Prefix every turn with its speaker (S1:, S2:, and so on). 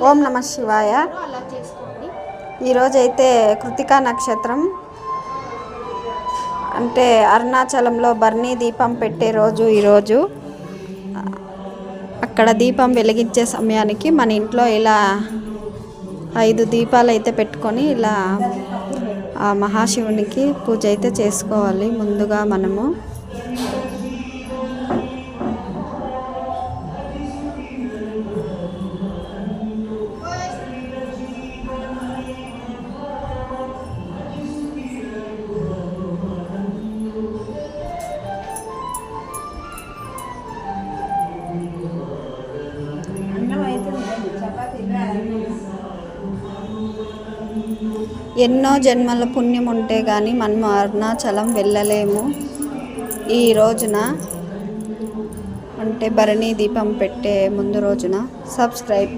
S1: ఓం నమ శివాయ. ఈరోజైతే కృతికా నక్షత్రం, అంటే అరుణాచలంలో బర్నీ దీపం పెట్టే రోజు. ఈరోజు అక్కడ దీపం వెలిగించే సమయానికి మన ఇంట్లో ఇలా 5 దీపాలు అయితే పెట్టుకొని ఇలా ఆ మహాశివునికి పూజ అయితే చేసుకోవాలి. ముందుగా మనము ఎన్నో జన్మల పుణ్యం ఉంటే కానీ మనం అరుణాచలం వెళ్ళలేము. ఈ రోజున అంటే భరణీ దీపం పెట్టే ముందు రోజున సబ్స్క్రైబ్